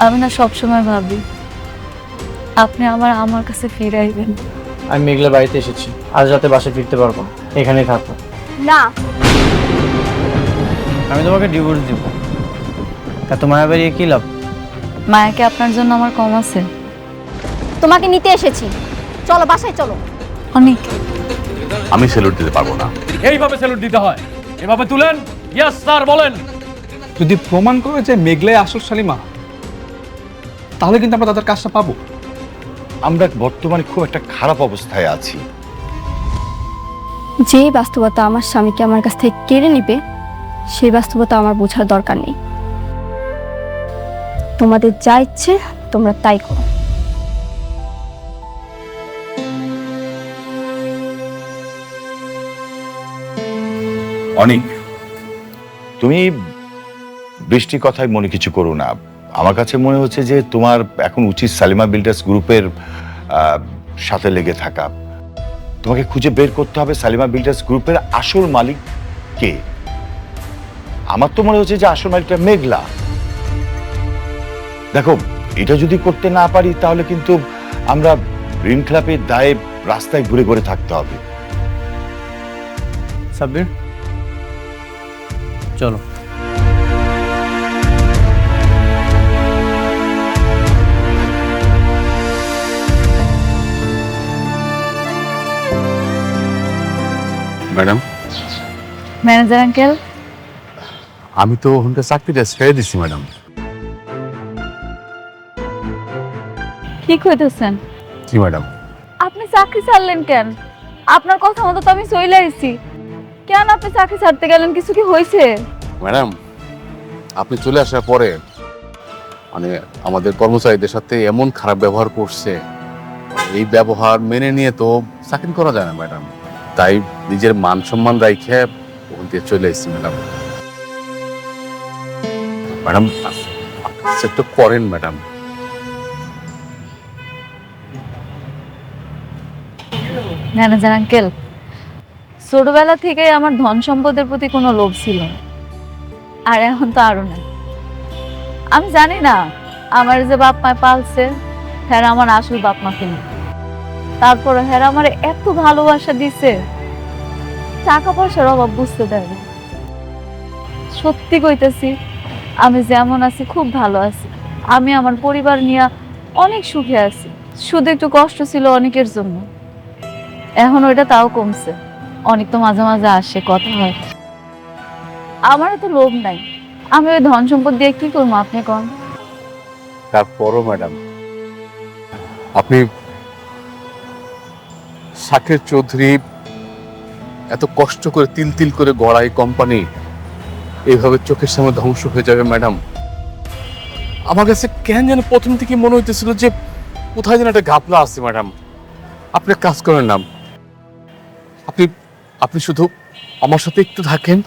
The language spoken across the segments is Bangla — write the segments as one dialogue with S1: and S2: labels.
S1: আমি না সবসময় ভাবি আপনি আমার কাছে ফিরে আইবেন।
S2: আমি মেঘলা বাড়িতে এসেছি, আজ রাতে বাসায় ফিরতে পারবো না, এখানেই থাকবো।
S3: না,
S2: আমি তোমাকে ডিভোর্স দিব। তা তোমার বাড়ি কি লাভ?
S1: মায়াকে আপনার জন্য আমার কম আছে?
S3: তোমাকে নিতে এসেছি, চলো বাসায় চলো।
S1: অনেক
S4: আমি স্যালুট দিতে পারবো না।
S5: এইভাবে স্যালুট দিতে হয়, এভাবে তুলেন। ইয়েস স্যার, বলেন।
S6: যদি প্রমাণ করে যে মেঘলাই আসল শালিমা, তাহলে কিন্তু আমরা তাদের কাজটা পাবো।
S4: আমরা বর্তমানে খুব একটা খারাপ অবস্থায় আছি।
S3: যে বাস্তবতা আমার স্বামীকে আমার কাছ থেকে কেড়ে নিবে, সেই বাস্তবতা আমার বোঝার দরকার নেই। তোমাদের যা ইচ্ছে তোমরা তাই করো।
S4: অনেক, তুমি বৃষ্টির কথায় মনে কিছু করো না। আমার কাছে মনে হচ্ছে যে তোমার এখন উচিত সালিমা বিল্ডার্স গ্রুপের সাথে লেগে থাকা। তোমাকে খুঁজে বের করতে হবে সালিমা বিল্ডার্স গ্রুপের আসল মালিক কে। আমার তো মনে হচ্ছে যে আসল মালিকটা মেঘলা। দেখো, এটা যদি করতে না পারি তাহলে কিন্তু আমরা ঋণ খেলাপের দায়ে রাস্তায় ঘুরে ঘুরে থাকতে হবে।
S2: সাব্বির, চলো।
S4: ম্যাডাম,
S1: ম্যানেজার আঙ্কেল,
S4: আমি তো ওখানকার চাকরিটা ছেড়ে দিছি ম্যাডাম।
S1: কি কইতেছেন?
S4: জি ম্যাডাম।
S1: আপনি চাকরি ছাড়লেন কেন? আপনার কথা মতো তো আমি চলে আইছি। কেন আপনি চাকরি ছাড়তে গেলেন? কিছু কি হয়েছে?
S7: ম্যাডাম, আপনি চলে আসার পরে মানে আমাদের কর্মচারীদের সাথে এমন খারাপ ব্যবহার করছে, এই ব্যবহার মেনে নিয়ে তো চাকরি করা যায় না ম্যাডাম। তাই নিজের মান সম্মান রাইখে ওখান থেকে চলে এসেছি ম্যাডাম। ম্যাডাম, একটু করেন ম্যাডাম।
S1: ম্যানেজার আঙ্কেল, ছোটবেলা থেকে আমার ধন সম্পদের প্রতি কোনো লোভ ছিল না, আর এখন তো আরো না। আমি জানি না আমার যে বাপ মা পালছে, হ্যাঁ আমার আসল বাপ মা কিনা। তারপরে হ্যাঁ আমার এত ভালোবাসা দিছে, টাকা পয়সার অভাব বুঝতে দেয় না। সত্যি কইতেছি, আমি যেমন আছি খুব ভালো আছি। আমি আমার পরিবার নিয়ে অনেক সুখে আছি। শুধু একটু কষ্ট ছিল অনেকের জন্য, এখন ওইটা তাও কমছে। অনেক তো মাঝে মাঝে আসে, কথা হয়। আমার তো লোভ নাই, আমি ওই ধন সম্পদ দিয়ে কি করবো আপনি কন?
S7: তারপরও ম্যাডাম, আপনি শাকের চৌধুরী এত কষ্ট করে তিল তিল করে গড়া এই কোম্পানি এইভাবে চোখের সামনে ধ্বংস হয়ে যাবে ম্যাডাম। আমার কাছে কেন যেন প্রথম থেকে মনে হইতেছিল যে কোথায় যেন একটা ঘাপলা আছে ম্যাডাম। আপনি এক কাজ করেন না, আপনি আপনি শুধু আমার সাথে একটু থাকেন,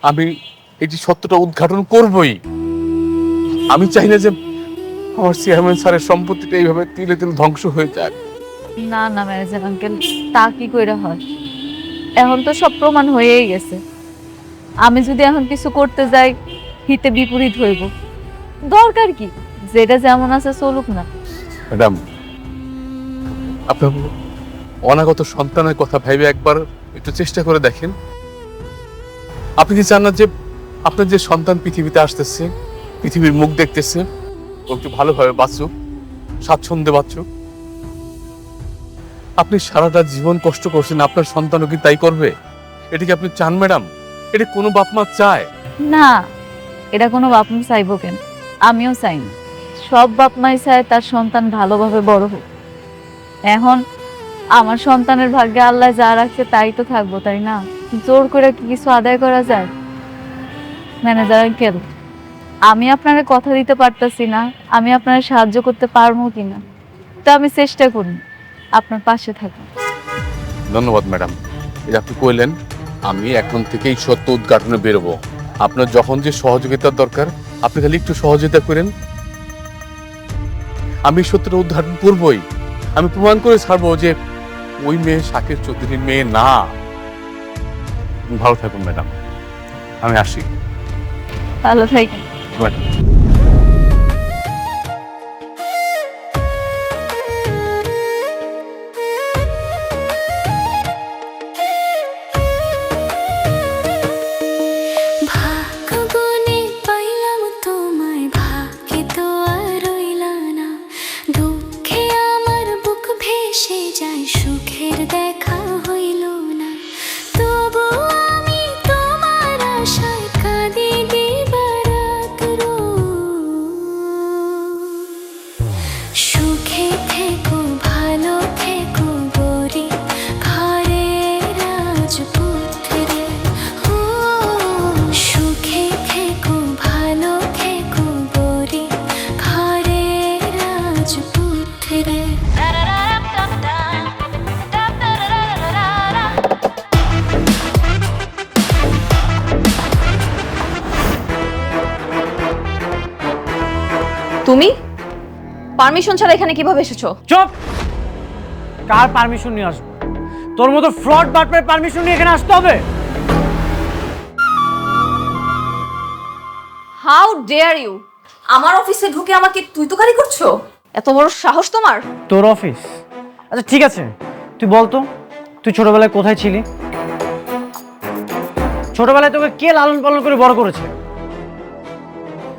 S7: আমি এটি সত্যটা উদ্ঘাটন করবই। আমি চাই না যে আমার চেয়ারম্যান স্যারের সম্পত্তিটা এইভাবে তিলে তিলে ধ্বংস হয়ে যাক।
S1: না না ম্যানেজার আঙ্কেল, তা কি কইরা হয়? এখন তো সব প্রমাণ হয়েই গেছে। আমি যদি এখন কিছু করতে যাই, হিতে বিপরীত হইব। দরকার কি? যেটা যেমন আছে চলুক না।
S7: ম্যাডাম, আপনার অনাগত সন্তানের কথা ভেবে একবার একটু চেষ্টা করে দেখেন। আপনি কি চান না যে আপনার যে সন্তান পৃথিবীতে আসতেছে, পৃথিবীর মুখ দেখতেছে, ও একটু ভালোভাবে বাঁচুক, স্বাচ্ছন্দ্যে বাঁচুক? আপনি সারাটা জীবন কষ্ট করছেন, আপনার সন্তানও কি তাই করবে? এটা কি আপনি চান ম্যাডাম? এটা কোনো বাপ মা চায়?
S1: না, এটা কোনো বাপ মা চাইবো কেন? আমিও চাই না। সব বাপ মাই চায় তার সন্তান ভালোভাবে বড় হোক। এখন আমার সন্তানের ভাগ্যে আল্লাহ যা রাখছে তাই তো থাকবো, তাই না? জোর করে কি কিছু আদায় করা যায়? ম্যানেজার আঙ্কেল, আমি আপনার কথা দিতে পারতাছি না আমি আপনার সাহায্য করতে পারবো কিনা, তো আমি চেষ্টা করি আপনার পাশে থাকি।
S7: ধন্যবাদ ম্যাডাম, এটা আপনি কইলেন। আমি এখন থেকেই সত্য উদ্ঘাটনে বেরোবো। আপনার যখন যে সহযোগিতার দরকার আপনি খালি একটু সহযোগিতা করেন, আমি সত্যটা উদ্ঘাটন করবই। আমি প্রমাণ করে ছাড়বো যে ওই মেয়ে শাকের চৌধুরীর মেয়ে না। ভালো থাকুন ম্যাডাম, আমি আসি।
S1: ভালো থাকেন।
S7: ম্যাডাম।
S8: তুমি পারমিশন ছাড়া এখানে কিভাবে এসেছো?
S2: চুপ! কার পারমিশন নিয়ে আসবো? তোর মতো ফ্রড বাটপারের পারমিশন নিয়ে এখানে আসতে হবে?
S8: হাউ ডেয়ার ইউ আমার অফিসে ঢুকে আমাকে তুই তোকারি করছো? এত বড় সাহস তোমার?
S2: তোর অফিস? আচ্ছা ঠিক আছে, তুই বলতো তুই ছোটবেলায় কোথায় ছিলি? ছোটবেলায় তোকে কে লালন পালন করে বড় করেছে?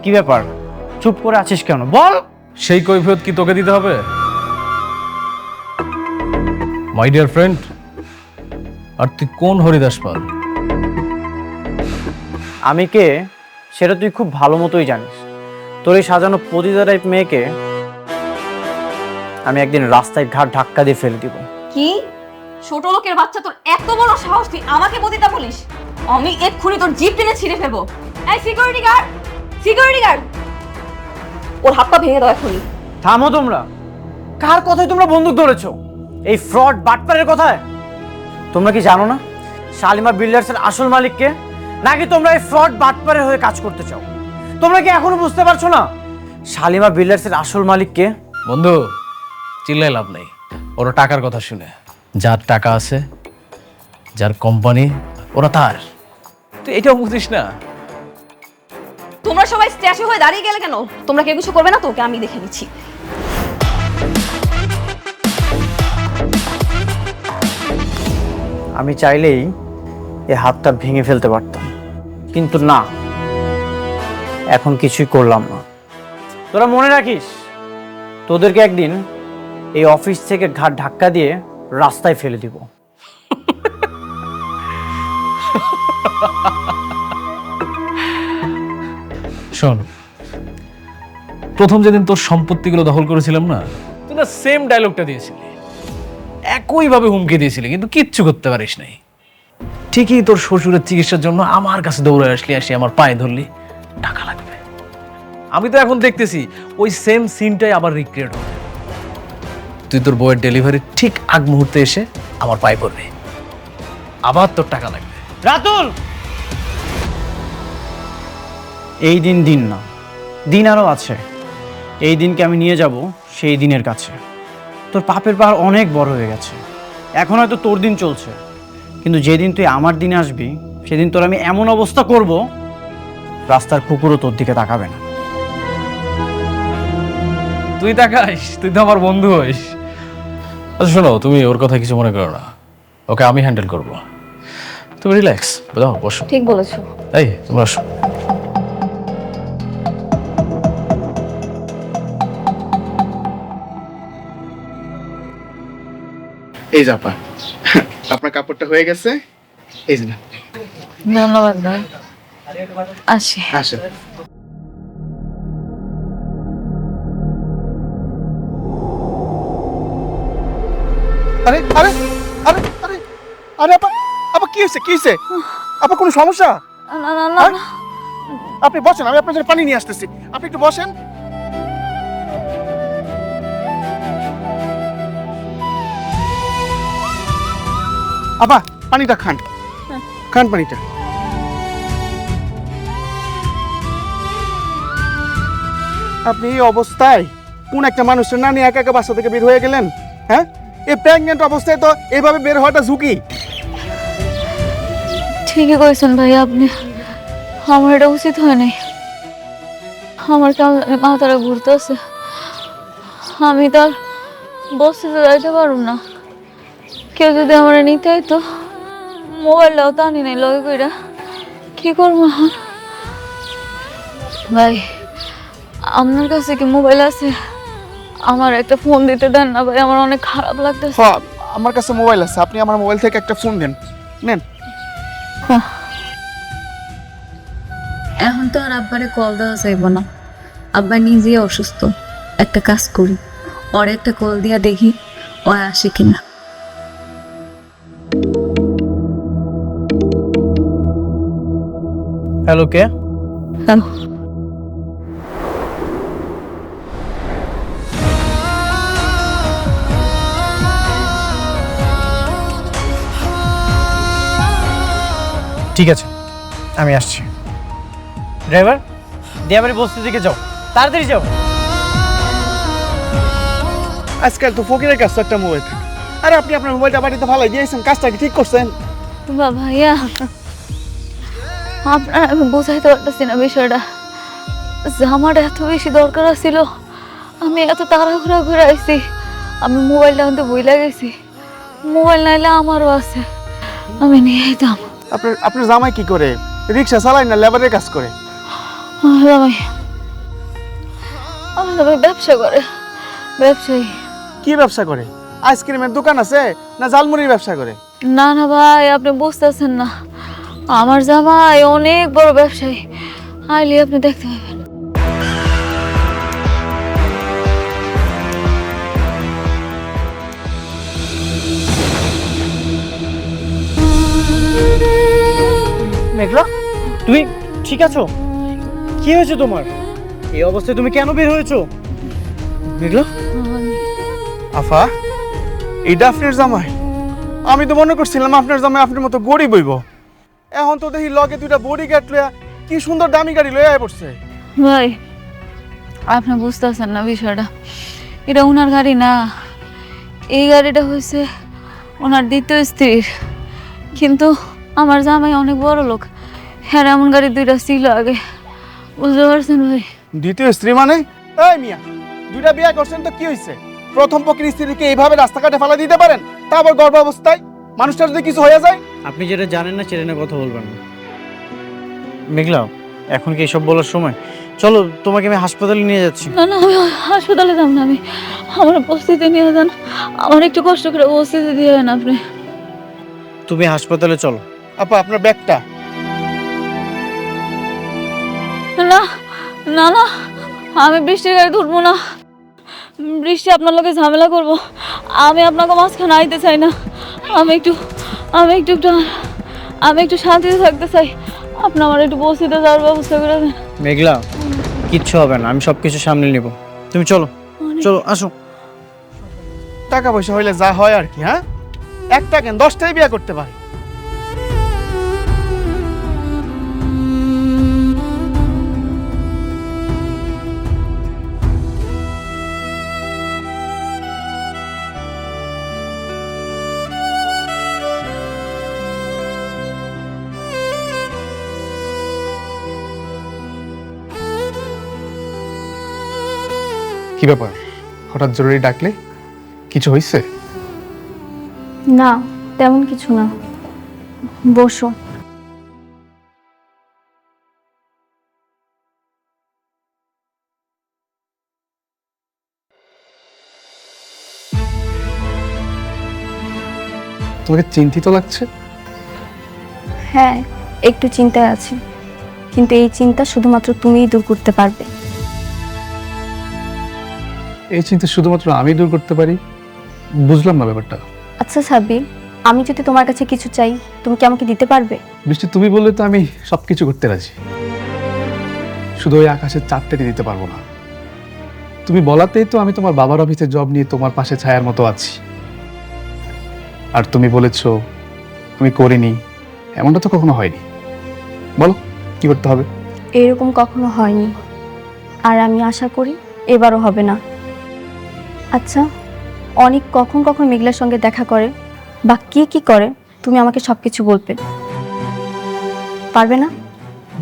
S2: কি ব্যাপার, চুপ করে আছিস কেন? বল।
S5: সেই কৈফিয়ত কি তোকে দিতে হবে? মাই ডিয়ার ফ্রেন্ড, আর তুই কোন হরিদাস পাল?
S2: আমি কে সেটা তুই খুব ভালো মতোই জানিস। তোর এই সাজানো পতিতা টাইপ মেয়েকে আমি একদিন রাস্তায় ঘাট ধাক্কা দিয়ে ফেলে দিব।
S8: কি ছোট লোকের বাচ্চা, তোর এত বড় সাহস তুই আমাকে বদিতা বলিস? আমি এক্ষুনি তোর জিপ টেনে ছিঁড়ে ফেলবো। এই সিকিউরিটি গার্ড, সিকিউরিটি গার্ড, ওর হাত পা ভেঙে দাও এখনই।
S2: থামো তোমরা। কার কথায় তোমরা বন্দুক ধরেছো? এই ফ্রড বাটপারের কথায়? তোমরা কি জানো না শালিমা বিল্ডার্সের আসল মালিক কে? নাকি তোমরা এই ফ্রড বাটপারের হয়ে কাজ করতে চাও? তোমরা কি এখনো বুঝতে পারছো না শালিমা বিল্ডার্সের আসল মালিক কে?
S5: বন্ধু, চিল্লাই লাভ নেই। ওরা টাকার কথা শুনে, যার টাকা আছে, যার কোম্পানি, ওরা তার। তুই এটাও বুঝিস না?
S8: তোমরা সবাই স্ট্যাচু হয়ে দাঁড়িয়ে গেলে কেন? তোমরা কেউ কিছু করবে না? তোকে আমি দেখে নিচ্ছি।
S2: আমি চাইলেই এই হাতটা ভেঙে ফেলতে পারতাম, কিন্তু না, এখন কিছুই করলাম না। তোরা মনে রাখিস, তোদেরকে একদিন এই অফিস থেকে ঘাট ধাক্কা দিয়ে রাস্তায় ফেলে দিব।
S5: শোন, প্রথম যেদিন তোর সম্পত্তিগুলো দখল করেছিলাম না, তুই না সেম ডায়লগটা দিয়েছিলি, একইভাবে হুমকি দিয়েছিলি, কিন্তু কিচ্ছু করতে পারিস নাই। ঠিকই তোর শ্বশুরের চিকিৎসার জন্য আমার কাছে দৌড়ে আসলি, আসি আমার পায়ে ধরলি, টাকা লাগবে। আমি তো এখন দেখতেছি ওই সেম সিনটাই আবার রিক্রিয়েট হবে। তুই তোর বইয়ের ডেলিভারি ঠিক আগ মুহূর্তে এসে আমার পায়ে পড়বি, আবার তোর টাকা লাগবে।
S2: রাতুল, এই দিন দিন না, দিন আরো আছে। এই দিনকে আমি নিয়ে যাব সেই দিনের কাছে। তোর পাপের পাহাড় অনেক বড় হয়ে গেছে, এখন হয়তো তোর দিন চলছে, কিন্তু যেদিন তুই আমার দিনে আসবি সেদিন তোর আমি এমন অবস্থা করব, রাস্তার কুকুরও তোর দিকে তাকাবে না।
S5: তুই তাকাইস? তুই তো আমার বন্ধু হইস। আচ্ছা শোনো, তুমি ওর কথা কিছু মনে করো না, ওকে আমি হ্যান্ডেল করব। তুমি রিল্যাক্স, বুঝাও, বসো।
S8: ঠিক বলেছো।
S5: এই তোমরা আসো।
S9: এই জাপা, আপনার কাপড়টা হয়ে গেছে, এই যে না।
S1: ধন্যবাদ ভাই, আসি।
S9: আসেন। আরে আরে আরে আরে আরে আপা, আপা কি হয়েছে? কি হয়েছে আপা? কোনো সমস্যা?
S1: না না না না।
S9: আপনি বসেন, আমি আপনার জন্য পানি নিয়ে আসতেছি। আপনি একটু বসেন। আপা পানিটা খান, খান পানিটা। আপনি এই অবস্থায় কোন একটা মানুষের না নিয়ে একা একা বাসা থেকে বের হয়ে গেলেন? হ্যাঁ, এই প্রেগনেন্ট অবস্থায় তো এইভাবে বের হওয়াটা ঝুঁকি।
S1: ঠিকই কইছেন ভাই আপনি, আমার এটা উচিত হয় নাই। আমার কেমন মাথাটা ঘুরতেছে, আমি তো আর বস্তিতে যাইতে পারব না। কেউ যদি আমার নিতে হইতো, মোবাইলটাও তো আনি নাই লগে কইরা, কি করবো এখন? ভাই আপনার কাছে কি মোবাইল আছে? আমার একটা ফোন দিতে দেন না ভাই, আমার অনেক খারাপ লাগতেছে।
S9: হ্যাঁ, আমার কাছে মোবাইল আছে, আপনি আমার মোবাইল থেকে একটা ফোন দেন, নেন।
S1: এখন তো আর আব্বারে কল দেওয়া যাইব না, আব্বা নিজেই অসুস্থ। একটা কাজ করি, ওর একটা কল দিয়া দেখি ও আসে কিনা।
S2: হ্যালো, কে?
S1: হ্যালো,
S2: ঠিক আছে, আমি আসছি। ড্রাইভার, দিয়াবাড়ি বস্তি দিকে যাও, তাড়াতাড়ি যাও।
S9: আজকাল তো ফকিরের কাছে একটা মোবাইল থাকে। আর আপনি আপনার মোবাইলটা বাড়িতে ভালো দিয়েছেন, কাজটা কি ঠিক করছেন?
S1: ভাইয়া আপনার আমি বোঝাইতে পারতেছি না বিষয়টা। আমার এত বেশি দরকার ছিল, আমি এত তাড়াহুড়া করে আইছি, আমি মোবাইলটা আনতে বইলা গেছি। মোবাইল নাইলে আমারও আছে, আমি নিয়ে যেতাম।
S9: আপনার জামাই কি করে? রিক্সা চালায় না লেবারের কাজ করে?
S1: আমার জামাই ব্যবসা করে, ব্যবসায়ী।
S9: কি ব্যবসা করে? আইসক্রিমের দোকান আছে না ঝালমুড়ির ব্যবসা করে?
S1: না না ভাই, আপনি বুঝতেছেন না, আমার জামাই অনেক বড় ব্যবসায়ী, আইলে আপনি দেখতে পাবেন।
S2: মেঘলা, তুমি ঠিক আছো? কি হয়েছে তোমার? এই অবস্থায় তুমি কেন বের হয়েছো? মেঘলা,
S9: আফা, এটা আপনার জামাই? আমি তো মনে করছিলাম আপনার জামাই আপনার মতো গরিব হইব। এখন তো দেখি লগে দুইটা বডি গার্ড লইয়া কি সুন্দর দামি গাড়ি লইয়া পড়ছে।
S1: ভাই আপনি বুঝতেছেন না বিষয়টা, এটা ওনার গাড়ি না, এই গাড়িটা হয়েছে ওনার দ্বিতীয় স্ত্রীর। কিন্তু আমার জামাই অনেক বড় লোক, হ্যাঁ এমন গাড়ি দুইটা ছিল আগে, বুঝতে পারছেন ভাই?
S9: দ্বিতীয় স্ত্রী মানে? এই মিয়া, দুইটা বিয়ে করছেন তো কি হয়েছে? প্রথম পক্ষের স্ত্রীকে এইভাবে রাস্তাঘাটে ফেলা দিতে পারেন, তা আবার গর্ভ অবস্থায়? মানুষটা যদি কিছু হয়ে যায়?
S2: আপনি যেটা জানেন না সেটা নিয়ে কথা বলবেন না। মেঘলা, এখন কি এসব বলার সময়? চলো, তোমাকে আমি হাসপাতালে নিয়ে যাচ্ছি।
S1: না না, আমি হাসপাতালে যাব না, আমি আমার বস্তিতে নিয়ে যান, আমার একটু কষ্ট করে বস্তিতে দিয়ে দেন আপনি।
S2: তুমি হাসপাতালে চলো।
S9: আপা, আপনার ব্যাগটা?
S1: না না না, আমি বৃষ্টির গাড়ি ধরবো না, বৃষ্টি আপনার লোকে ঝামেলা করব, আমি আপনাকে মাঝখানে আইতে চাই না, আমি একটু শান্তিতে থাকতে চাই, আপনি আমার একটু বসিতে যাওয়ার ব্যবস্থা করে দেন।
S2: মেঘলা, কিচ্ছু হবে না, আমি সবকিছু সামলে নিব। তুমি চলো, চলো, আসো।
S9: টাকা পয়সা হইলে যা হয় আর কি, হ্যাঁ? একটা কেন 10টাই বিয়ে করতে পারে।
S6: কি ব্যাপার, হঠাৎ জরুরি ডাকলে? কিছু হয়েছে?
S3: না, তেমন কিছু না, বসো।
S6: তোমাকে চিন্তিত লাগছে?
S3: হ্যাঁ, একটু চিন্তায় আছি, কিন্তু এই চিন্তা শুধুমাত্র তুমিই দূর করতে পারবে।
S6: এই চিন্তা শুধুমাত্র আমি দূর করতে পারি? বুঝলাম না ব্যাপারটা।
S3: আচ্ছা সাব্বির, আমি যদি তোমার কাছে কিছু চাই, তুমি কি আমাকে দিতে পারবে?
S6: বৃষ্টি, তুমি বললে তো আমি সবকিছু করতে রাজি, শুধু ওই আকাশের চাঁদটাকে দিতে পারবো না। তুমি বলাতেই তো আমি তোমার বাবার অফিসে জব নিয়ে তোমার পাশে ছায়ার মতো আছি। আর তুমি বলেছো আমি করিনি, এমনটা তো কখনো হয়নি। বলো কি করতে হবে?
S3: এরকম কখনো হয়নি, আর আমি আশা করি এবারও হবে না। আচ্ছা, অনেক কখন কখন মেঘলার সঙ্গে দেখা করে বা কি কি করে, তুমি আমাকে সবকিছু বলবে, পারবে না?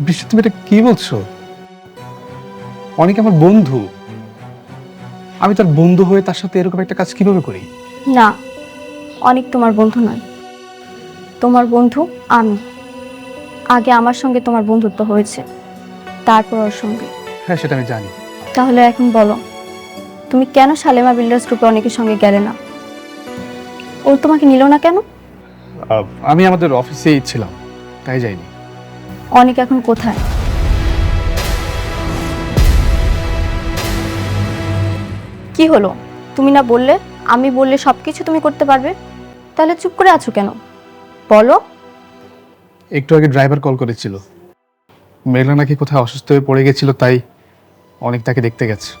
S6: বৃষ্টি, তুমি এটা কি বলছো? অনেক আমার বন্ধু, আমি তার বন্ধু হয়ে তার সাথে এরকম একটা কাজ কিভাবে করি?
S3: না, অনেক তোমার বন্ধু নয়, তোমার বন্ধু আমি। আগে আমার সঙ্গে তোমার বন্ধুত্ব হয়েছে, তারপর ওর সঙ্গে।
S6: হ্যাঁ, সেটা আমি জানি।
S3: তাহলে এখন বলো, তুমি কেন সালেমা বিল্ডার্স গ্রুপে অনেকের সঙ্গে গেলে না? ও তোমাকে নিল না কেন?
S6: আমি আমাদের অফিসেই ছিলাম, তাই যাইনি।
S3: অনেক এখন কোথায়? কি হলো, তুমি না বললে আমি বললে সবকিছু তুমি করতে পারবে? তাহলে চুপ করে আছো কেন, বলো।
S6: একটু আগে ড্রাইভার কল করেছিল, মেঘলা নাকি কোথায় অসুস্থ হয়ে পড়ে গেছিল, তাই অনেক তাকে দেখতে গেছে।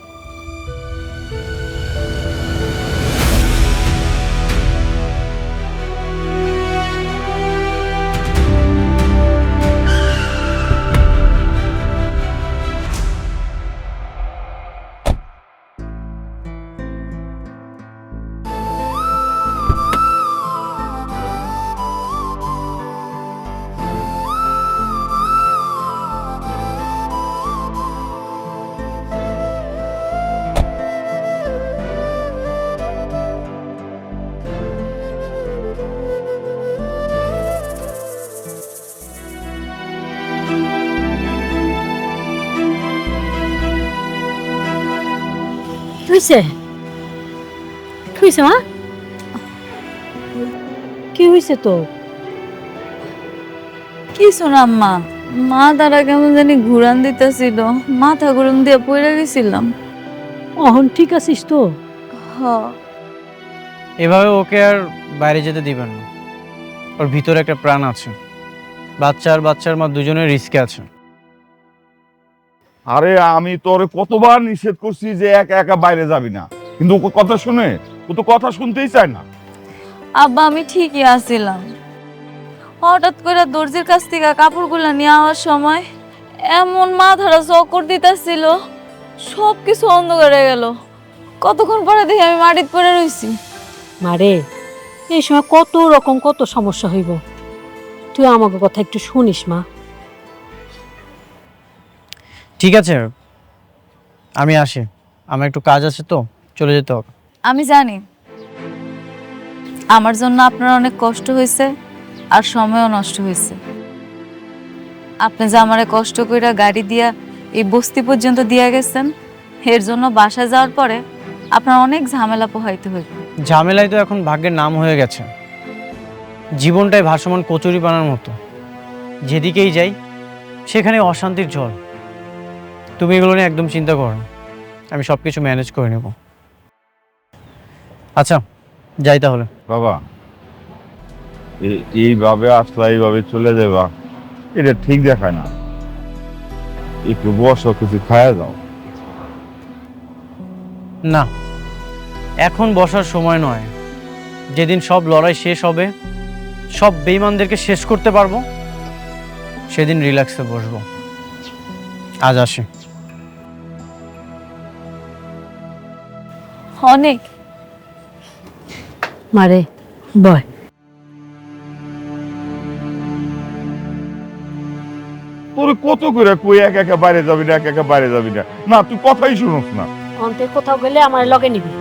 S10: হয়েছে? কি হয়েছে মা? কি হয়েছে তো?
S1: কি শোনা আম্মা, মা তারা কেমন জানি ঘুরান দিতেছিল, মাথা ঘুরান দিয়ে পড়ে গেছিলাম।
S10: অহন ঠিক আছিস তো?
S1: হ।
S2: এভাবে ওকে আর বাইরে যেতে দিবেন না। ওর ভিতরে একটা প্রাণ আছে, বাচ্চা আর বাচ্চার মা দুজনের রিস্কে আছে।
S4: আরে আমি তোরে কতবার নিষেধ করছি যে একা একা বাইরে যাবি না, কিন্তু ও কথা শুনে, ও তো কথা শুনতেই চায় না।
S1: আব্বা আমি ঠিকই আছিলাম, হঠাৎ করে দর্জির কাছ থেকে কাপড়গুলো নিয়ে আওয়ার সময় এমন মাথাটা চক্কর দিতেছিল, সব কিছু অন্ধকার হয়ে গেল। কতক্ষণ পরে দেখি আমি মাটিতে পড়ে রইছি।
S10: মারে, এই সময় কত রকম কত সমস্যা হইব, তুই আমাকে কথা একটু শুনিস মা।
S2: ঠিক আছে, আমি আসি, আমার একটু কাজ আছে তো, চলে যেতে হবে।
S1: আমি জানি আমার জন্য আপনার অনেক কষ্ট হয়েছে আর সময়ও নষ্ট হয়েছে। আপনি যে আমারে কষ্ট করে গাড়ি দিয়া এই বস্তি পর্যন্ত দিয়ে গেছেন, এর জন্য বাসায় যাওয়ার পরে আপনার অনেক ঝামেলা পোহাইতে হইবে।
S2: ঝামেলাই তো এখন ভাগ্যের নাম হয়ে গেছে। জীবনটাই ভাসমান কচুরি পানার মতো, যেদিকেই যাই সেখানে অশান্তির ঝড়। তুমি এগুলো নিয়ে একদম চিন্তা করো না, আমি সব কিছু ম্যানেজ করে নেব। আচ্ছা যাই তাহলে।
S4: বাবা, এইভাবে আসলা, এইভাবে চলে যাবা, এটা ঠিক দেখায় না। একটু বসো, কিছু খায়া যাও।
S2: না, এখন বসার সময় নয়। যেদিন সব লড়াই শেষ হবে, সব বেঈমানদেরকে শেষ করতে পারবো, সেদিন রিল্যাক্সে বসবো। আজ আসি।
S1: অনেক
S10: মারে বয়।
S4: তোর কত করে কই একা একা বাইরে যাবি না, একা একা বাইরে যাবি না, না তুই কথাই শুনোস না।
S10: অন্তে কোথাও গেলে আমার লগে নিবি।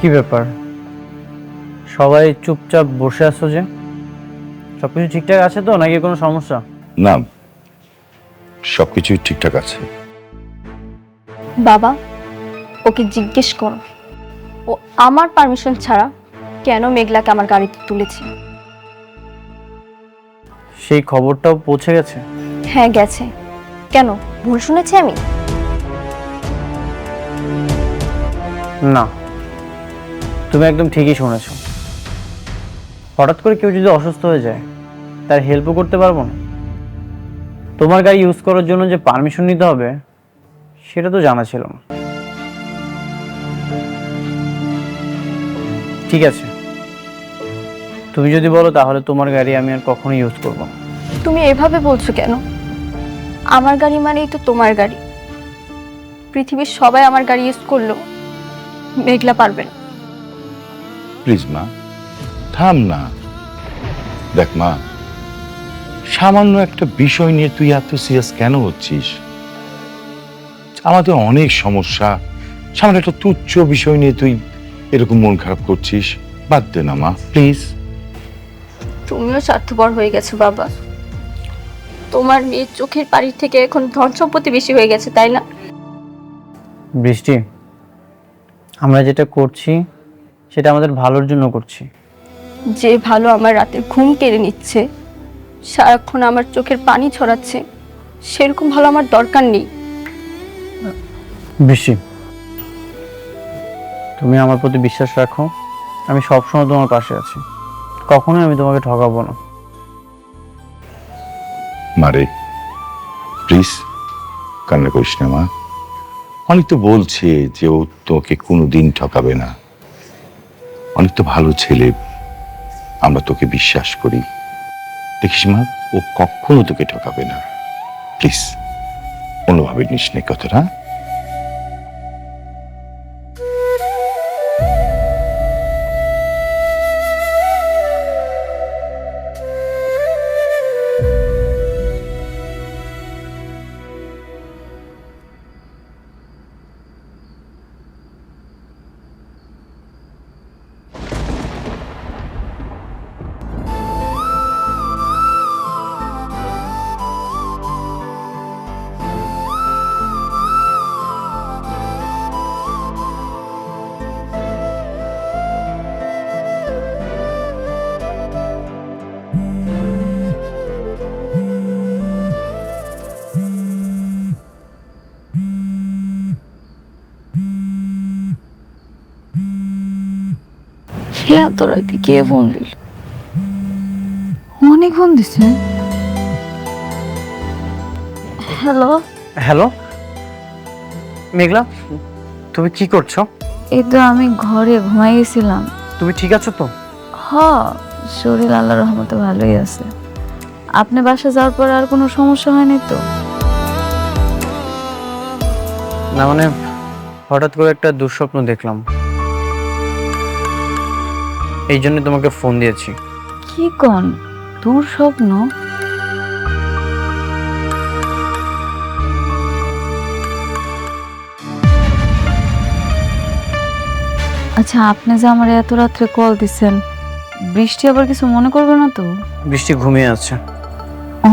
S2: কি ব্যাপার, সবাই চুপচাপ বসে আছো যে? সবকিছু ঠিকঠাক আছে তো, নাকি কোনো সমস্যা?
S4: না, সবকিছুই ঠিকঠাক আছে।
S3: বাবা, ওকে জিজ্ঞেস করো ও আমার পারমিশন ছাড়া কেন মেঘলাকে আমার গাড়িতে তুলেছে।
S2: সেই খবরটাও পৌঁছে গেছে?
S3: হ্যাঁ গেছে। কেন, ভুল শুনেছি আমি?
S2: না, তুমি একদম ঠিকই শুনেছো। হঠাৎ করে কেউ যদি অসুস্থ হয়ে যায়, তার হেল্পও করতে পারবো না। তোমার গাড়ি ইউজ করার জন্য যে পারমিশন নিতে হবে, সেটা তো জানা ছিল না। ঠিক আছে, তুমি যদি বলো তাহলে তোমার গাড়ি আমি আর কখনো ইউজ করবো না।
S3: তুমি এভাবে বলছো কেন? আমার গাড়ি মানেই তো তোমার গাড়ি। পৃথিবীর সবাই আমার গাড়ি ইউজ করলো, মেঘলা পারবে না।
S4: প্লিজ মা, থাম না। দেখ মা, সামান্য একটা বিষয় নিয়ে তুই এত সিরিয়াস কেন হচ্ছিস? আমাদের অনেক সমস্যা, সামান্য একটা তুচ্ছ বিষয় নিয়ে তুই এরকম মন খারাপ করছিস। বাদ দে না মা, প্লিজ।
S3: তুমিও স্বার্থপর হয়ে গেছো বাবা। তোমার মেয়ের চোখের পানির থেকে এখন ধন সম্পত্তি বেশি হয়ে গেছে, তাই না?
S2: বৃষ্টি, আমরা যেটা করছি সেটা আমাদের ভালোর জন্য করছি।
S3: যে ভালো আমার রাতের ঘুম কেড়ে নিচ্ছে, সারাক্ষণ আমার চোখের পানি ছড়াচ্ছে, সেরকম ভালো আমার দরকার নেই।
S2: বৃষ্টি, তুমি আমার প্রতি বিশ্বাস রাখো, আমি সবসময় তোমার পাশে আছি, কখনোই আমি তোমাকে ঠকাবো না।
S4: মারে প্লিজ কান্না করিস না মা। অনেক তো বলছে যে ও তোকে কোনোদিন ঠকাবে না, অনেক তো ভালো ছেলে, আমরা তোকে বিশ্বাস করি। দেখিস মা, ও কখনো তোকে ঠকাবে না। প্লিজ কোনোভাবে নিস নে কথাটা।
S1: এত রাতে কে ফোন দিল? অনেক ফোন দিছে। হ্যালো,
S2: হ্যালো মেঘলা, তুমি কি করছো?
S1: এই তো আমি ঘরে ঘুমাই গেছিলাম।
S2: তুমি ঠিক আছো তো?
S1: হ, শরীর আল্লাহর রহমতে ভালোই আছে। আপনি বাসা যাওয়ার পর আর কোনো সমস্যা হয়নি তো?
S2: না মানে হঠাৎ করে একটা দুঃস্বপ্ন দেখলাম, এই জন্য তোমাকে ফোন দিয়েছি।
S1: কি কোন দূর স্বপ্ন? আচ্ছা, আপনি যে আমার এত রাত্রে কল দিচ্ছেন, বৃষ্টি আবার কিছু মনে করবে না তো?
S2: বৃষ্টি ঘুমিয়ে আছে।
S1: ও,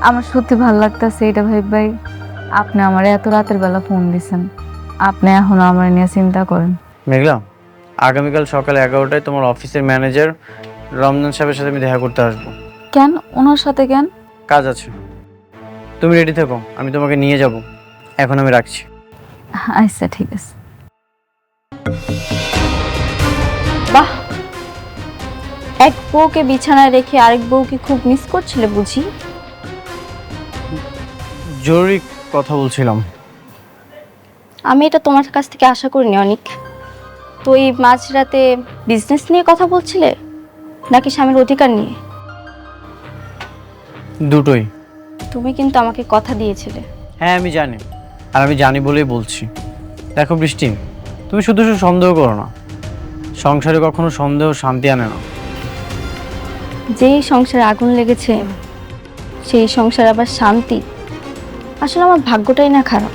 S1: আমার সত্যি ভালো লাগতেছে এটা ভাই। আপনি আমার এত রাতের বেলা ফোন দিছেন, আপনি এখনো আমার নিয়ে চিন্তা করেন।
S2: মেঘলা, আগামীকাল সকাল 11টায় তোমার অফিসের ম্যানেজার রমজান সাহেবের সাথে আমি দেখা করতে আসবো।
S1: কেন ওনার সাথে কেন?
S2: কাজ আছে, তুমি রেডি থেকো, আমি তোমাকে নিয়ে যাব। এখন আমি রাখছি।
S1: আচ্ছা ঠিক আছে।
S3: বাহ, এক বউকে বিছানায় রেখে আরেক বউকে খুব মিস করছিলে বুঝি?
S2: জরুরি কথা বলছিলাম।
S3: আমি এটা তোমার কাছ থেকে আশা করিনি অনেক। তো এই মাঝরাতে বিজনেস নিয়ে কথা বলছিলে নাকি স্বামীর অধিকার নিয়ে?
S2: দুটোই।
S3: তুমি কিন্তু আমাকে কথা দিয়েছিলে।
S2: হ্যাঁ আমি জানি, আর আমি জানি বলেই বলছি। দেখো বৃষ্টি, তুমি শুধু শুধু সন্দেহ করো না। সংসারে কখনো সন্দেহ শান্তি আনে না।
S3: যেই সংসারে আগুন লেগেছে সেই সংসার আবার শান্তি। আসলে আমার ভাগ্যটাই না খারাপ।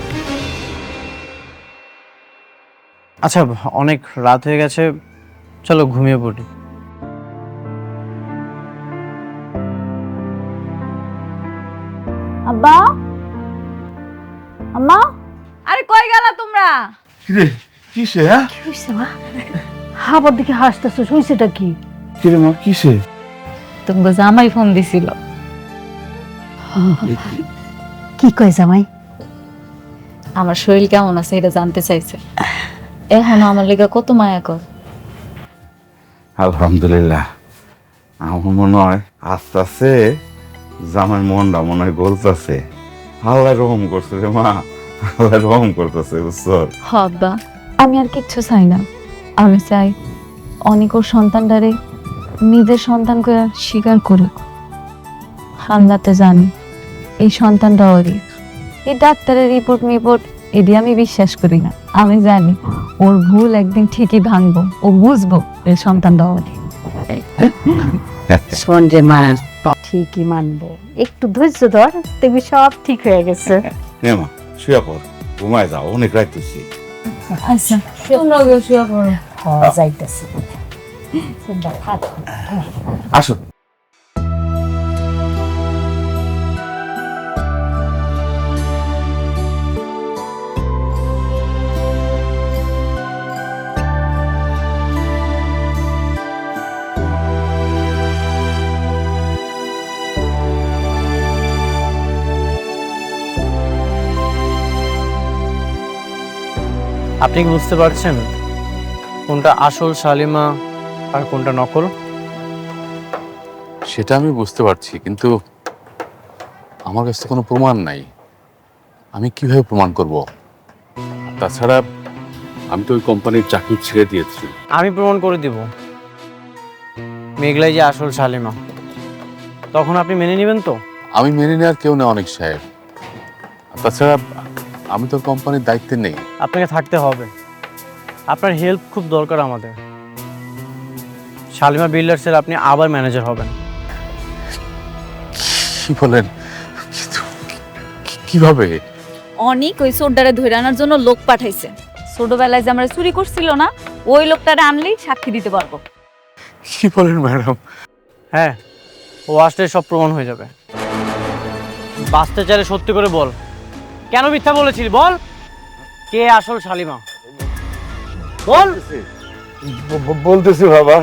S2: আচ্ছা, অনেক রাত হয়ে গেছে, চলো ঘুমিয়ে পড়ি।
S1: আব্বা, আম্মা, আরে কই গেলা তোমরা?
S9: কিরে কিসে? হ্যাঁ
S10: কি হয়েছে মা? হাবার দিকে হাসতেছো, হয়েছেটা কি?
S9: কিরে মা কিসে?
S1: তোমাকে জামাই ফোন দিছিল।
S10: কি কয় জামাই?
S1: আমার শরীর কেমন আছে এটা জানতে চাইছে। এখনো আমার লেগে কত মায়া কর।
S11: আলহামদুলিল্লাহ, আমার মনে হয় আস্তে আস্তে জামাই মনটা মনে হয় গলতেছে। আল্লাহ রহম করছে রে মা, আল্লাহ রহম করতেছে বুঝছো?
S1: হব্বা, আমি আর কিচ্ছু চাই না। আমি চাই অনেক ওর সন্তানটারে নিজের সন্তান করে স্বীকার করুক। আল্লাহতে জানি এই সন্তানটা ওরই। এই ডাক্তারের রিপোর্ট এটি আমি বিশ্বাস করি না। আমি জানি ওর ভুল একদিন ঠিকই ভাঙবো, ও বুঝবো এই সন্তানটা ওরই।
S10: শোন রে মা, ঠিকই মানবো, একটু ধৈর্য ধর, দেখবি সব ঠিক হয়ে গেছে।
S11: নে মা শুয়ে পড়, ঘুমায় যাও, অনেক রাত হইছে।
S1: আচ্ছা, তোমরা শুয়ে পড়ো।
S10: যাইতেছি।
S11: আসো।
S2: আপনি কি বুঝতে পারছেন কোনটা আসল শালিমা আর কোনটা নকল?
S7: সেটা আমি বুঝতে পারছি, কিন্তু আমার কাছে কোনো প্রমাণ নাই। আমি কিভাবে প্রমাণ করব? তাছাড়া আমি তো ওই কোম্পানির চাকরি ছেড়ে দিয়েছি।
S2: আমি প্রমাণ করে দিব মেঘলাই যে আসল শালিমা। তখন আপনি মেনে নেবেন তো?
S7: আমি মেনে নেওয়ার কেউ না অনেক সাহেব। তাছাড়া আমি তো কোম্পানির দায়িত্বে নেই।
S2: আপনাকে থাকতে হবে, আপনার হেল্প খুব দরকার আমাদের। শালিমা বিল্ডার্সের আপনি আবার ম্যানেজার হবেন।
S7: কি বলেন? কিভাবে?
S1: অনেক ওই সোডারে ধরে আনার জন্য লোক পাঠাইছে। ছোটবেলায় যে আমরা চুরি করছিল না, ওই লোকটারে আনলেই সাক্ষী দিতে পারবো।
S7: কি বলেন ম্যাডাম?
S2: হ্যাঁ, ও আসলে সব প্রমাণ হয়ে যাবে। বাঁচতে চাইলে সত্যি করে বল, কেন মিথ্যা বলেছিলি? বল, কে আসল শালিমা? বল।
S11: বলতেছি বাবা।